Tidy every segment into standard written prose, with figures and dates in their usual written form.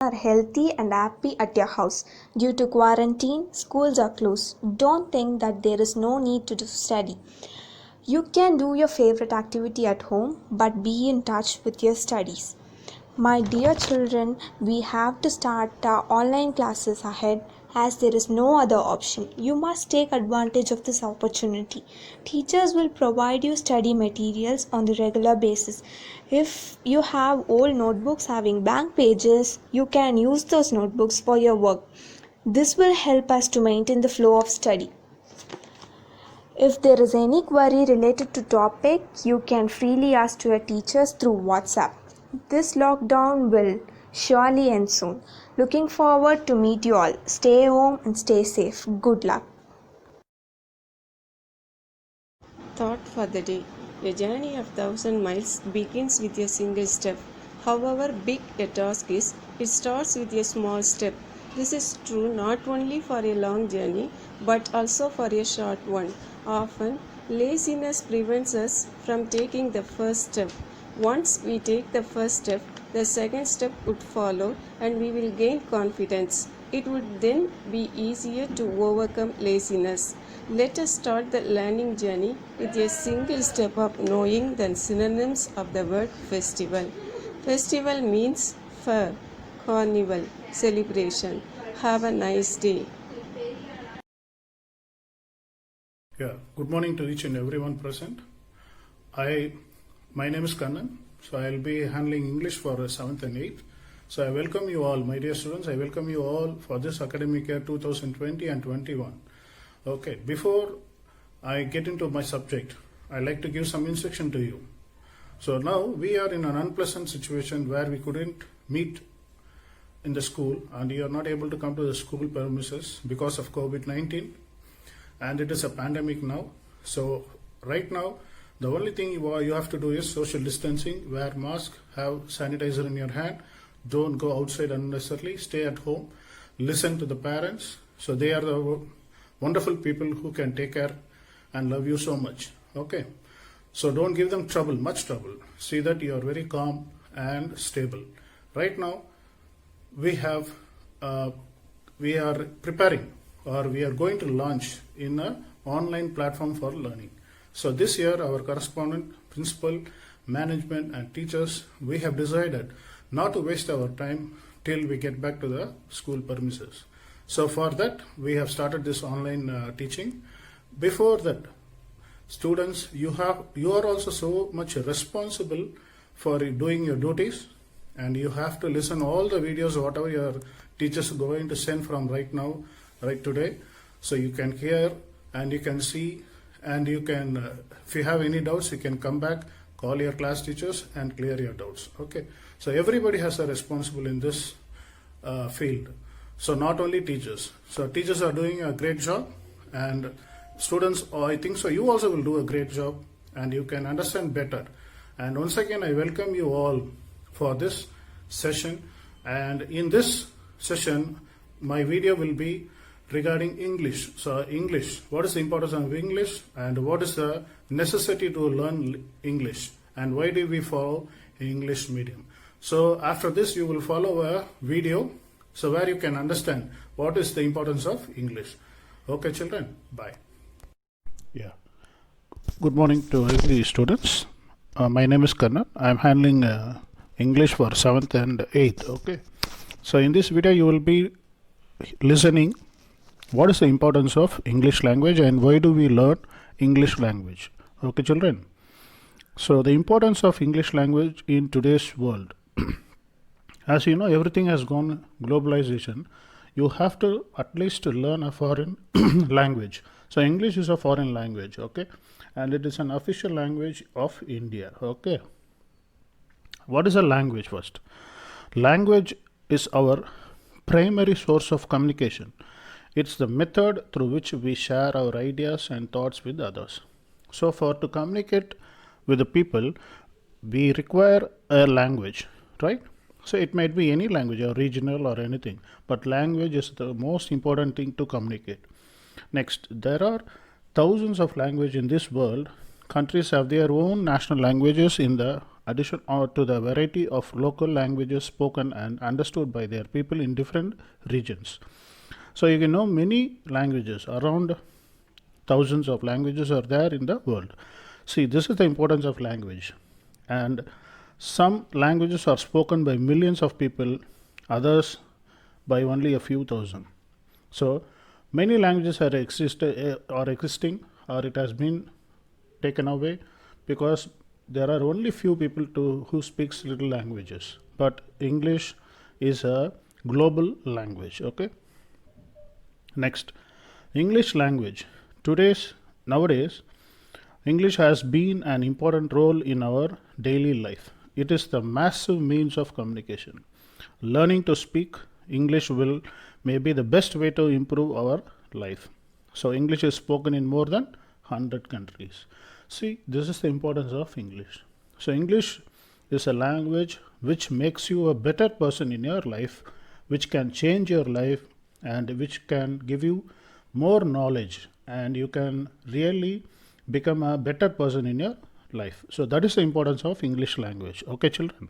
are healthy and happy at your house. Due to quarantine, schools are closed. Don't think that there is no need to study. You can do your favorite activity at home, but be in touch with your studies. My dear children, we have to start our online classes ahead as there is no other option. You must take advantage of this opportunity. Teachers will provide you study materials on the regular basis. If you have old notebooks having blank pages, you can use those notebooks for your work. This will help us to maintain the flow of study. If there is any query related to topic, you can freely ask to your teachers through WhatsApp. This lockdown will surely end soon. Looking forward to meet you all. Stay home and stay safe. Good luck. Thought for the day. A journey of 1,000 miles begins with a single step. However big a task is, it starts with a small step. This is true not only for a long journey but also for a short one. Often, laziness prevents us from taking the first step. Once we take the first step, the second step would follow and we will gain confidence. It would then be easier to overcome laziness. Let us start the learning journey with a single step of knowing the synonyms of the word festival. Festival means fair, carnival, celebration. Have a nice day. Good morning to each and everyone present. My name is Kannan, so I'll be handling English for 7th and 8th. So I welcome you all, my dear students. I welcome you all for this academic year 2020 and 21. Okay, before I get into my subject, I'd like to give some instruction to you. So now we are in an unpleasant situation where we couldn't meet in the school and you are not able to come to the school premises because of COVID-19. And it is a pandemic now. So right now, the only thing you have to do is social distancing, wear mask, have sanitizer in your hand, don't go outside unnecessarily, stay at home, listen to the parents. So they are the wonderful people who can take care and love you so much. Okay. So don't give them trouble, much trouble. See that you are very calm and stable. Right now, we are preparing or we are going to launch in an online platform for learning. So this year our correspondent, principal, management and teachers, we have decided not to waste our time till we get back to the school premises. So for that we have started this online teaching. Before that, students, you are also so much responsible for doing your duties and you have to listen all the videos whatever your teachers are going to send from right now, right today. So you can hear and you can see and you can, if you have any doubts, you can come back, call your class teachers and clear your doubts. Okay. So everybody has a responsibility in this field. So not only teachers. So teachers are doing a great job and students, I think so you also will do a great job and you can understand better. And once again, I welcome you all for this session. And in this session, my video will be regarding English. So English, what is the importance of English and what is the necessity to learn English and why do we follow English medium. So after this you will follow a video so where you can understand what is the importance of English. Okay children, bye. Yeah. Good morning to every students. My name is Kannan. I am handling English for 7th and 8th. Okay. So in this video you will be listening what is the importance of English language and why do we learn English language. Okay children. So the importance of English language in today's world. As you know, everything has gone globalization. You have to at least learn a foreign language. So English is a foreign language, okay, and it is an official language of India. Okay. What is a language first? Language is our primary source of communication. It's the method through which we share our ideas and thoughts with others. So to communicate with the people, we require a language, right? So it might be any language or regional or anything, but language is the most important thing to communicate. Next, there are thousands of languages in this world. Countries have their own national languages in the addition or to the variety of local languages spoken and understood by their people in different regions. So you can know many languages, around thousands of languages are there in the world. See, this is the importance of language. And some languages are spoken by millions of people, others by only a few thousand. So many languages are existing, or it has been taken away because there are only few people who speaks little languages. But English is a global language. Okay. Next, English language. Nowadays, English has been an important role in our daily life. It is the massive means of communication. Learning to speak English will may be the best way to improve our life. So English is spoken in more than 100 countries. See, this is the importance of English. So English is a language which makes you a better person in your life, which can change your life and which can give you more knowledge, and you can really become a better person in your life. So that is the importance of English language. Okay, children.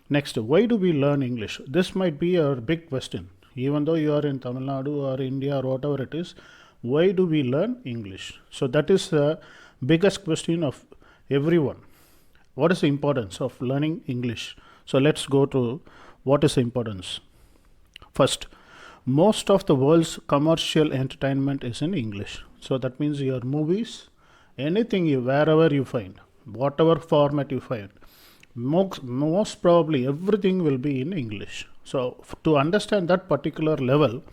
Next, why do we learn English? This might be a big question. Even though you are in Tamil Nadu or India or whatever it is, why do we learn English? So that is the biggest question of everyone. What is the importance of learning English? So let's go to what is the importance. First, most of the world's commercial entertainment is in English. So that means your movies, anything wherever you find, whatever format you find, most probably everything will be in English. So to understand that particular level,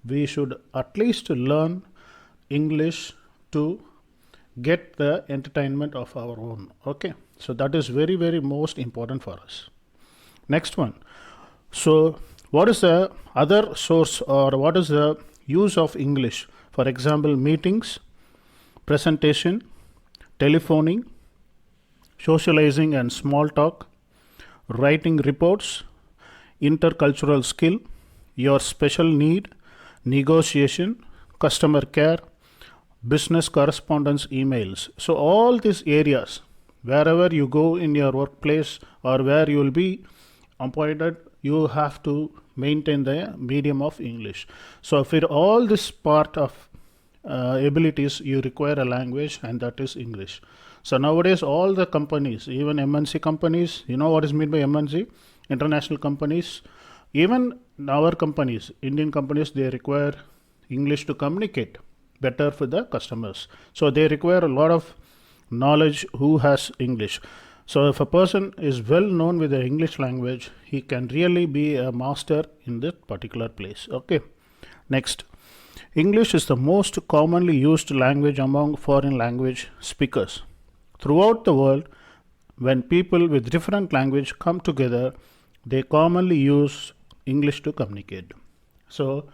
we should at least learn English to get the entertainment of our own. Okay, so that is very, very most important for us. Next one. So what is the other source, or what is the use of English? For example, meetings, presentation, telephoning, socializing and small talk, writing reports, intercultural skill, your special need, negotiation, customer care, business correspondence, emails. So all these areas, wherever you go in your workplace or where you will be appointed, you have to maintain the medium of English. So for all this part of abilities, you require a language, and that is English. So nowadays all the companies, even MNC companies, you know what is meant by MNC? International companies. Even our companies, Indian companies, they require English to communicate better for the customers. So they require a lot of knowledge who has English. So if a person is well known with the English language, he can really be a master in that particular place. Okay. Next, English is the most commonly used language among foreign language speakers. Throughout the world, when people with different language come together, they commonly use English to communicate. So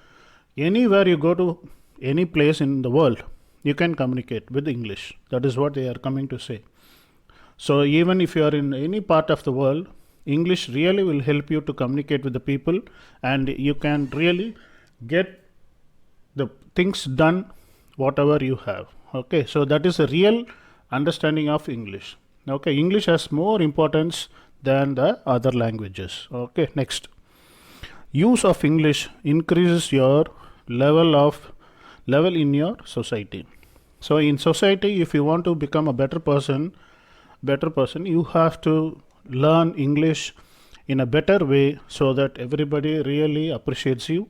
anywhere you go to any place in the world, you can communicate with English. That is what they are coming to say. So even if you are in any part of the world, English really will help you to communicate with the people, and you can really get the things done whatever you have. Okay, so that is a real understanding of English. Okay, English has more importance than the other languages. Okay, next, use of English increases your level in your society. So in society, if you want to become a better person, you have to learn English in a better way, so that everybody really appreciates you.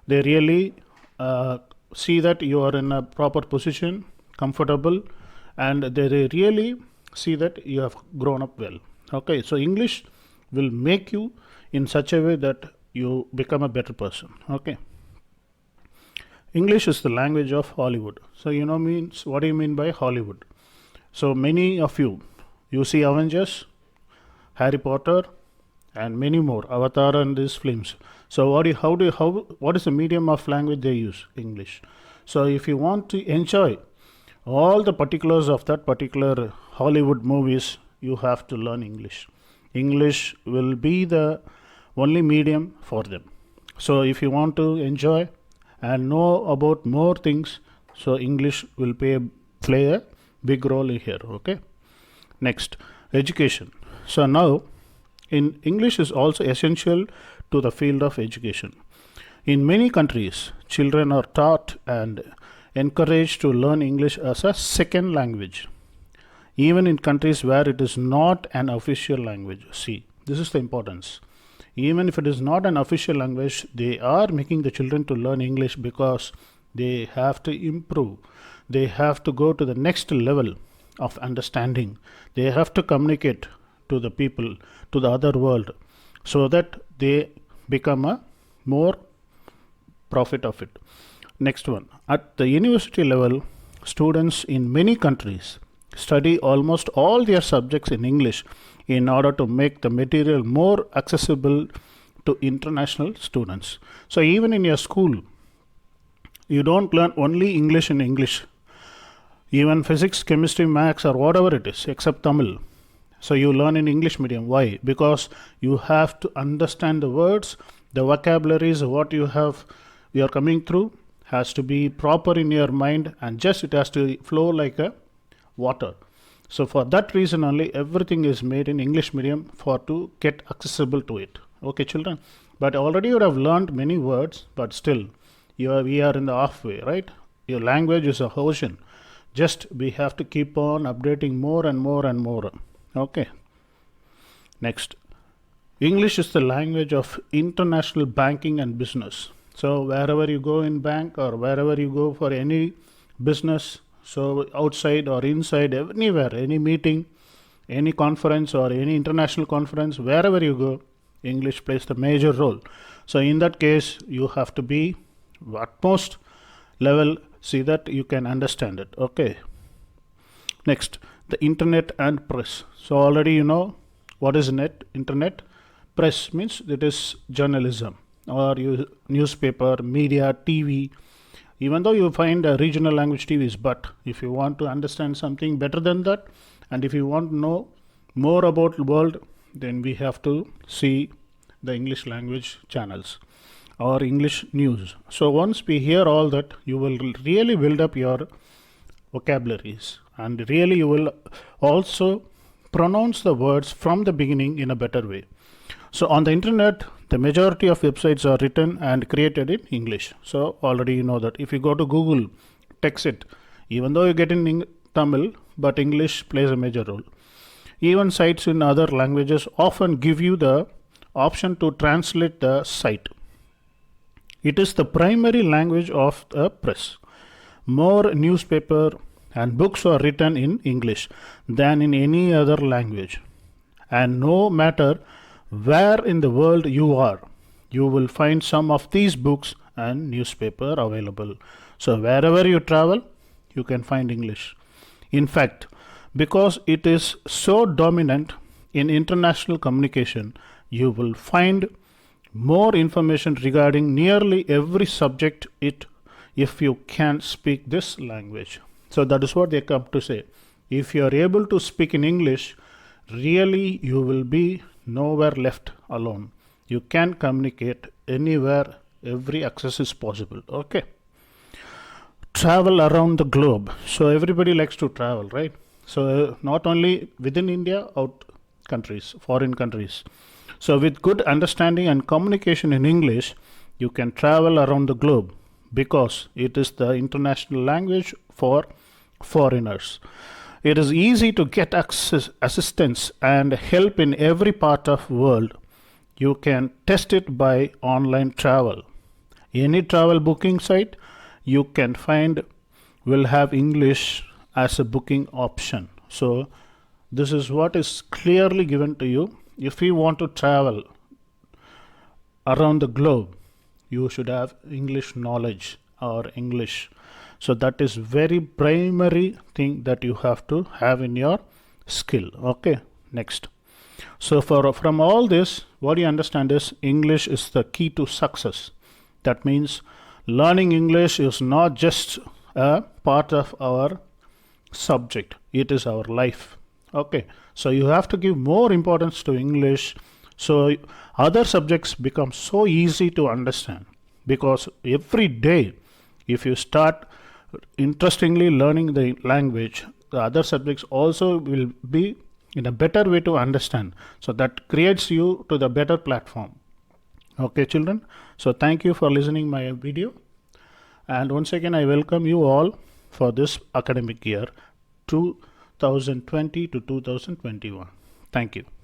They really see that you are in a proper position, comfortable, and they really see that you have grown up well. Okay, so English will make you in such a way that you become a better person. Okay. English is the language of Hollywood. So means, what do you mean by Hollywood? So many of you see Avengers, Harry Potter, and many more, Avatar and these films. So what is the medium of language they use? English. So if you want to enjoy all the particulars of that particular Hollywood movies, you have to learn English. English will be the only medium for them. So if you want to enjoy and know about more things, so English will play a big role here. Okay. Next, education. So now, in English is also essential to the field of education. In many countries, children are taught and encouraged to learn English as a second language, even in countries where it is not an official language. See, this is the importance. Even if it is not an official language, they are making the children to learn English because they have to improve. They have to go to the next level of understanding. They have to communicate to the people, to the other world, so that they become a more profit of it. Next one. At the university level, students in many countries study almost all their subjects in English in order to make the material more accessible to international students. So even in your school, you don't learn only English in English. Even physics, chemistry, maths, or whatever it is, except Tamil. So you learn in English medium. Why? Because you have to understand the words, the vocabularies, what you are coming through has to be proper in your mind, and just it has to flow like a water. So for that reason only, everything is made in English medium for to get accessible to it. Okay, children. But already you have learned many words, but still we are in the halfway, right? Your language is a ocean. Just we have to keep on updating more and more and more. Okay. Next. English is the language of international banking and business. So wherever you go in bank or wherever you go for any business, so outside or inside, anywhere, any meeting, any conference or any international conference, wherever you go, English plays the major role. So in that case, you have to be utmost level, see that you can understand it. Okay. Next, the internet and press. So already you know what is internet. Press means it is journalism or newspaper, media, TV. Even though you find regional language TVs, but if you want to understand something better than that, and if you want to know more about the world, then we have to see the English language channels or English news. So once we hear all that, you will really build up your vocabularies, and really you will also pronounce the words from the beginning in a better way. So on the internet, the majority of websites are written and created in English. So already you know that. If you go to Google, text it, even though you get in Tamil, but English plays a major role. Even sites in other languages often give you the option to translate the site. It is the primary language of the press. More newspaper and books are written in English than in any other language. And no matter where in the world you are, you will find some of these books and newspaper available. So wherever you travel, you can find English. In fact, because it is so dominant in international communication, you will find more information regarding nearly every subject if you can speak this language. So that is what they come to say. If you are able to speak in English, really you will be nowhere left alone. You can communicate anywhere, every access is possible. Okay. Travel around the globe. So everybody likes to travel, right? So not only within India, out countries, foreign countries. So with good understanding and communication in English, you can travel around the globe because it is the international language for foreigners. It is easy to get assistance and help in every part of world. You can test it by online travel. Any travel booking site you can find will have English as a booking option. So this is what is clearly given to you. If you want to travel around the globe, you should have English knowledge or English. So that is very primary thing that you have to have in your skill. Okay, next. So from all this, what you understand is English is the key to success. That means learning English is not just a part of our subject, it is our life. Okay, so you have to give more importance to English, so other subjects become so easy to understand, because every day if you start interestingly learning the language, the other subjects also will be in a better way to understand. So that creates you to the better platform. Okay, children. So thank you for listening my video. And once again, I welcome you all for this academic year 2020 to 2021. Thank you.